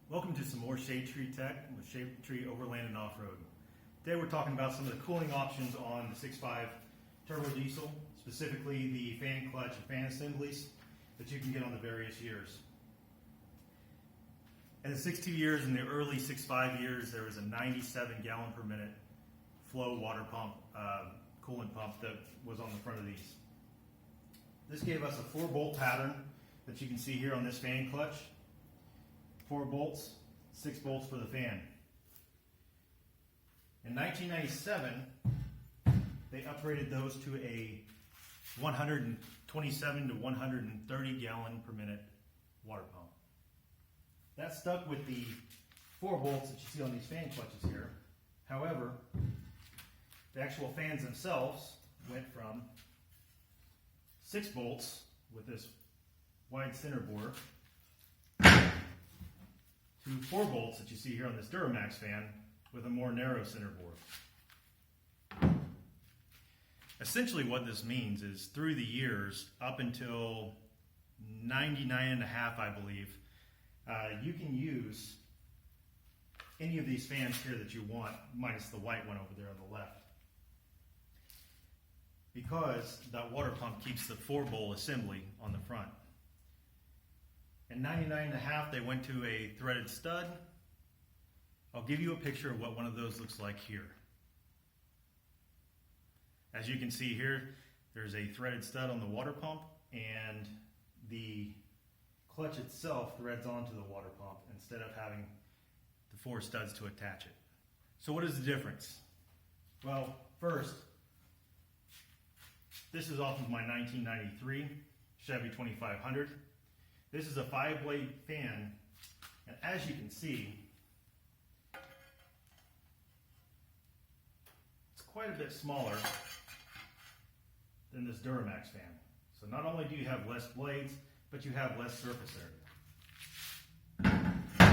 Welcome to some more Shade Tree Tech with Shade Tree Overland and Off-Road. Today we're talking about some of the cooling options on the 6.5 turbo diesel, specifically the fan clutch and fan assemblies that you can get on the various years. In the 6.2 years and the early 6.5 years, there was a 97 gallon per minute flow water pump, coolant pump that was on the front of these. This gave us a 4-bolt pattern that you can see here on this fan clutch. 4 bolts, 6 bolts for the fan. In 1997, they upgraded those to a 127 to 130 gallon per minute water pump. That stuck with the 4 bolts that you see on these fan clutches here. However, the actual fans themselves went from 6 bolts with this wide center bore to 4 bolts that you see here on this Duramax fan with a more narrow center bore. Essentially what this means is through the years, up until 99.5, I believe, you can use any of these fans here that you want, minus the white one over there on the left. Because that water pump keeps the 4-bolt assembly on the front. In 99.5, they went to a threaded stud. I'll give you a picture of what one of those looks like here. As you can see here, there's a threaded stud on the water pump, and the clutch itself threads onto the water pump instead of having the 4 studs to attach it. So what is the difference? Well, first, this is off of my 1993 Chevy 2500. This is a 5-blade fan, and as you can see, it's quite a bit smaller than this Duramax fan. So not only do you have less blades, but you have less surface area.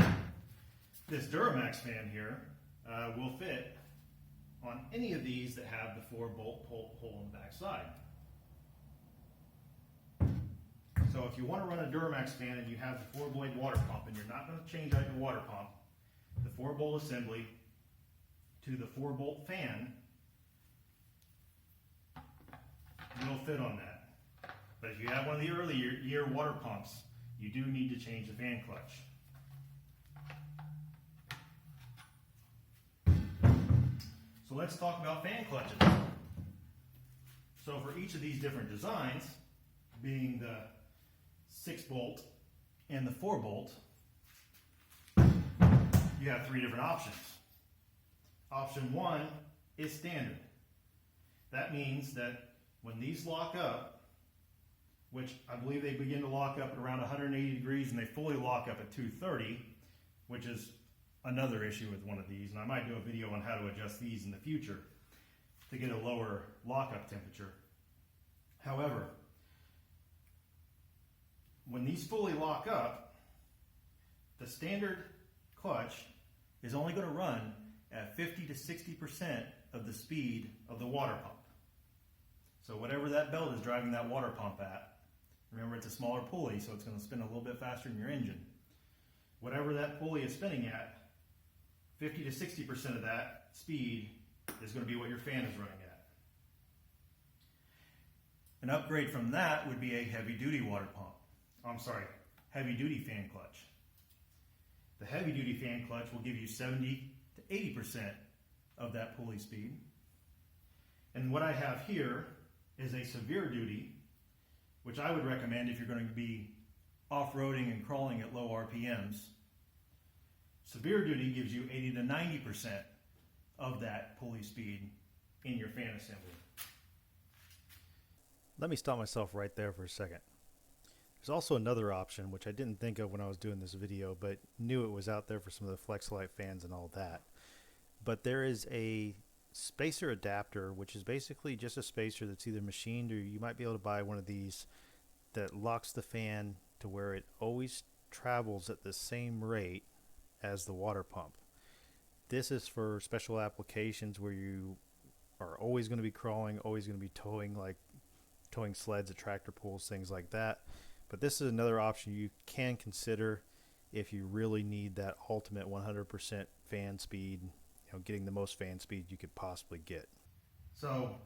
This Duramax fan here will fit on any of these that have the 4-bolt hole in the back side. So if you want to run a Duramax fan and you have the 4-blade water pump and you're not going to change out your water pump, the 4-bolt assembly to the 4-bolt fan will fit on that. But if you have one of the early year water pumps, you do need to change the fan clutch. So let's talk about fan clutches. So for each of these different designs, being the 6-bolt and the 4-bolt, you have 3 different options. Option 1 is standard. That means that when these lock up, which I believe they begin to lock up at around 180 degrees and they fully lock up at 230, which is another issue with one of these, and I might do a video on how to adjust these in the future to get a lower lockup temperature. However, when these fully lock up, the standard clutch is only going to run at 50 to 60% of the speed of the water pump. So whatever that belt is driving that water pump at, remember it's a smaller pulley, so it's going to spin a little bit faster than your engine. Whatever that pulley is spinning at, 50 to 60% of that speed is going to be what your fan is running at. An upgrade from that would be a heavy-duty water pump. Heavy-duty fan clutch. The heavy-duty fan clutch will give you 70 to 80% of that pulley speed. And what I have here is a severe duty, which I would recommend if you're going to be off-roading and crawling at low RPMs. Severe duty gives you 80 to 90% of that pulley speed in your fan assembly. Let me stop myself right there for a second. There's also another option, which I didn't think of when I was doing this video, but knew it was out there for some of the Flex-Lite fans and all that. But there is a spacer adapter, which is basically just a spacer that's either machined, or you might be able to buy one of these that locks the fan to where it always travels at the same rate as the water pump. This is for special applications where you are always going to be crawling, always going to be towing, like towing sleds, tractor pulls, things like that. But this is another option you can consider if you really need that ultimate 100% fan speed, getting the most fan speed you could possibly get. So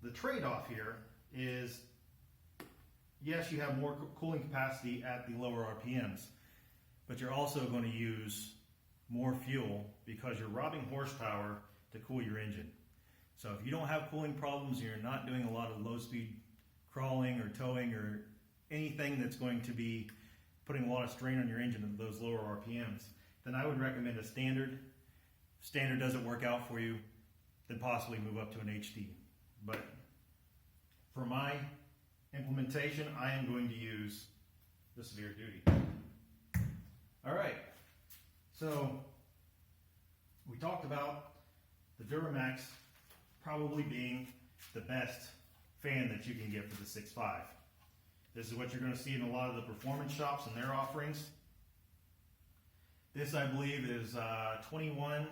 the trade-off here is, yes, you have more cooling capacity at the lower RPMs, but you're also going to use more fuel because you're robbing horsepower to cool your engine. So if you don't have cooling problems, you're not doing a lot of low-speed crawling or towing or anything that's going to be putting a lot of strain on your engine at those lower RPMs, then I would recommend a standard. If standard doesn't work out for you, then possibly move up to an HD. But for my implementation, I am going to use the severe duty. All right, so we talked about the Duramax probably being the best fan that you can get for the 6.5. This is what you're going to see in a lot of the performance shops and their offerings. This, I believe, is 21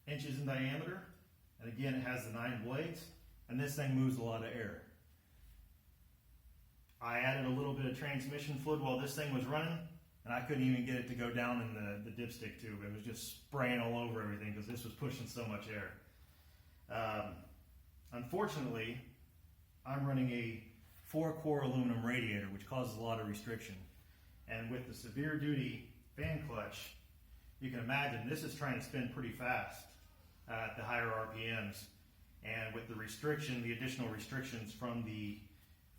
inches in diameter, and again, it has the 9 blades, and this thing moves a lot of air. I added a little bit of transmission fluid while this thing was running, and I couldn't even get it to go down in the dipstick tube. It was just spraying all over everything because this was pushing so much air. Unfortunately, I'm running a 4-core aluminum radiator, which causes a lot of restriction. And with the severe duty fan clutch, you can imagine this is trying to spin pretty fast at the higher RPMs. And with the restriction, the additional restrictions from the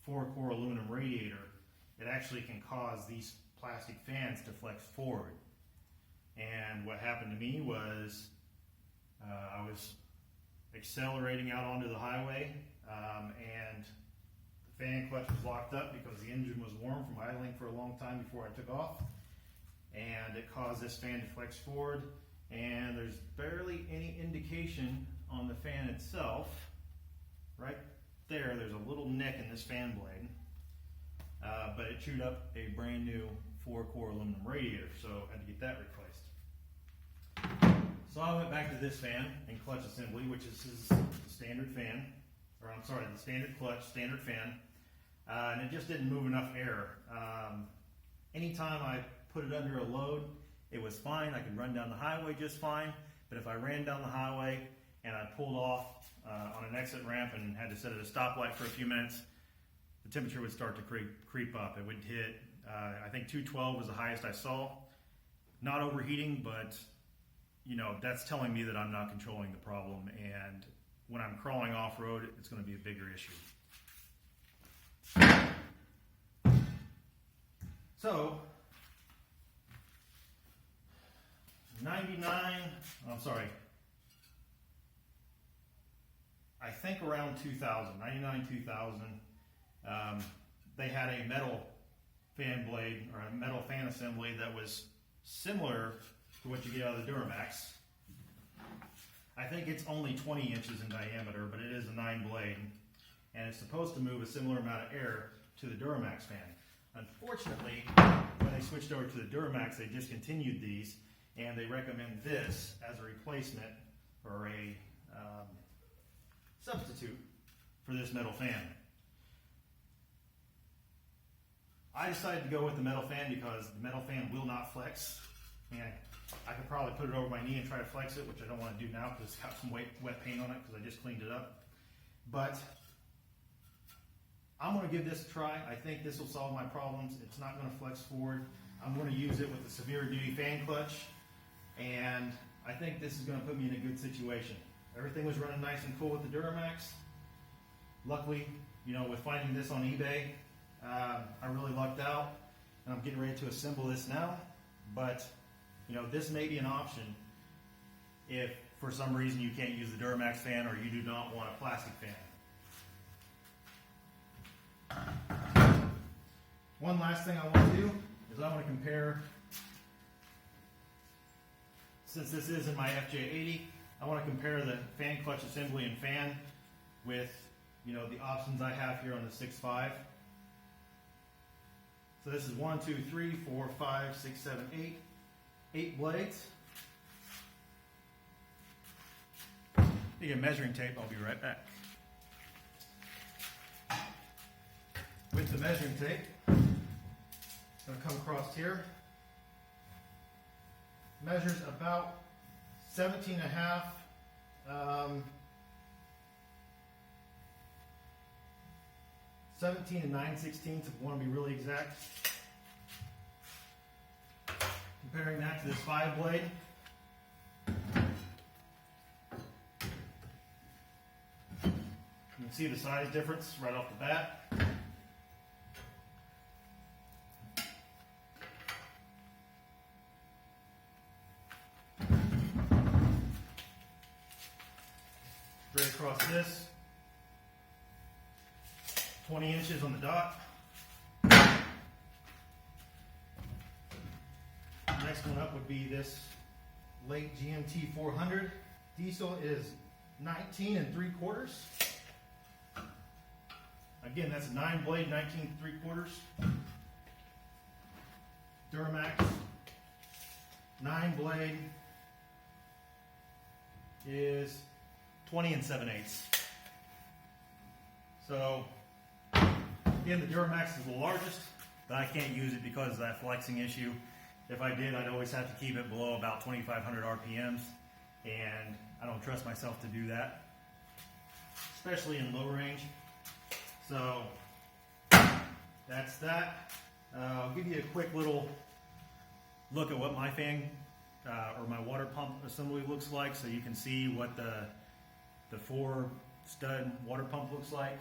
4-core aluminum radiator, it actually can cause these plastic fans to flex forward. And what happened to me was I was accelerating out onto the highway, and the fan clutch was locked up because the engine was warm from idling for a long time before I took off, and it caused this fan to flex forward, and there's barely any indication on the fan itself. Right there's a little nick in this fan blade, but it chewed up a brand new 4-core aluminum radiator, so I had to get that replaced. So I went back to this fan and clutch assembly, which is the standard fan, or I'm sorry, the standard clutch, standard fan, and it just didn't move enough air. Anytime I put it under a load, it was fine. I could run down the highway just fine, but if I ran down the highway and I pulled off on an exit ramp and had to sit at a stoplight for a few minutes, the temperature would start to creep up. It would hit, I think 212 was the highest I saw. Not overheating, but that's telling me that I'm not controlling the problem, and when I'm crawling off-road, it's going to be a bigger issue. So, 99, I'm sorry, I think around 2000, 99, 2000, they had a metal fan blade, or a metal fan assembly that was similar to what you get out of the Duramax. I think it's only 20 inches in diameter, but it is a 9 blade, and it's supposed to move a similar amount of air to the Duramax fan. Unfortunately, when they switched over to the Duramax, they discontinued these, and they recommend this as a replacement or a substitute for this metal fan. I decided to go with the metal fan because the metal fan will not flex, and I could probably put it over my knee and try to flex it, which I don't want to do now because it's got some wet paint on it because I just cleaned it up. But I'm going to give this a try. I think this will solve my problems. It's not going to flex forward. I'm going to use it with the severe duty fan clutch, and I think this is going to put me in a good situation. Everything was running nice and cool with the Duramax. Luckily, with finding this on eBay, I really lucked out, and I'm getting ready to assemble this now. But this may be an option if for some reason you can't use the Duramax fan or you do not want a plastic fan. One last thing I want to do is I want to compare, since this is in my FJ80, I want to compare the fan clutch assembly and fan with the options I have here on the 6.5. So this is 1, 2, 3, 4, 5, 6, 7, 8 blades. You get measuring tape, I'll be right back. With the measuring tape, It's going to come across here. Measures about 17 and a half. 17 and 9/16 if you want to be really exact. Comparing that to this 5-blade. You can see the size difference right off the bat. Straight across this, 20 inches on the dot. Next one up would be this late GMT 400. Diesel is 19 3/4. Again, that's a 9-blade, 19 3/4. Duramax 9-blade is 20 7/8. So again, the Duramax is the largest, but I can't use it because of that flexing issue. If I did, I'd always have to keep it below about 2,500 RPMs, and I don't trust myself to do that, especially in low range. So that's that. I'll give you a quick little look at what my fan or my water pump assembly looks like, so you can see what the 4-stud water pump looks like.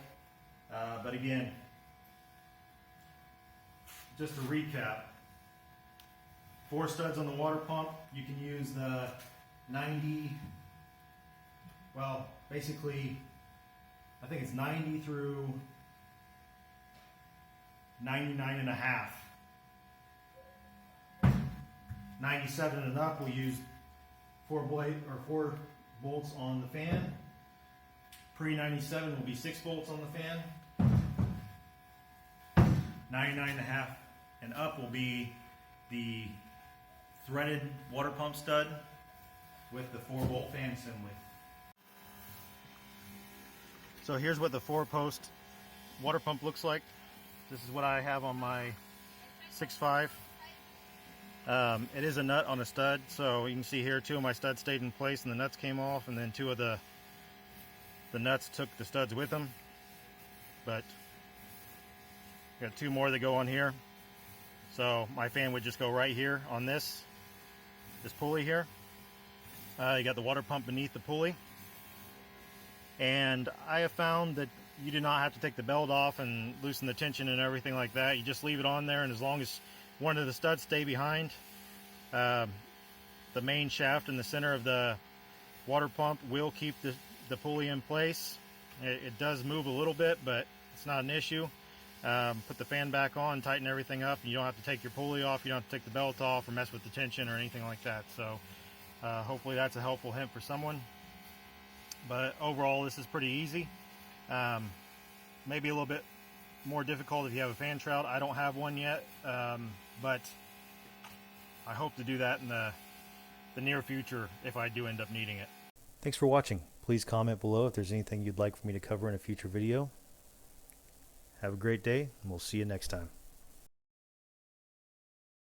But again, just to recap, 4 studs on the water pump. You can use the 90, well, basically, I think it's 90 through 99 and a half. 97 and up, we'll use 4 bolts on the fan. Pre-97 will be 6 bolts on the fan. 99 and a half and up will be the threaded water pump stud with the 4-bolt fan assembly. So here's what the 4-post water pump looks like. This is what I have on my 6.5. It is a nut on a stud, so you can see here 2 of my studs stayed in place and the nuts came off, and then 2 of the nuts took the studs with them. But got 2 more that go on here. So my fan would just go right here on this pulley here. You got the water pump beneath the pulley. And I have found that you do not have to take the belt off and loosen the tension and everything like that. You just leave it on there, and as long as one of the studs stay behind the main shaft in the center of the water pump will keep the pulley in place. It does move a little bit, but it's not an issue. Put the fan back on, tighten everything up, and you don't have to take your pulley off, you don't have to take the belt off or mess with the tension or anything like that. So hopefully that's a helpful hint for someone. But overall, this is pretty easy. Maybe a little bit more difficult if you have a fan shroud. I don't have one yet, but I hope to do that in the near future if I do end up needing it. Thanks for watching. Please comment below if there's anything you'd like for me to cover in a future video. Have a great day, and we'll see you next time.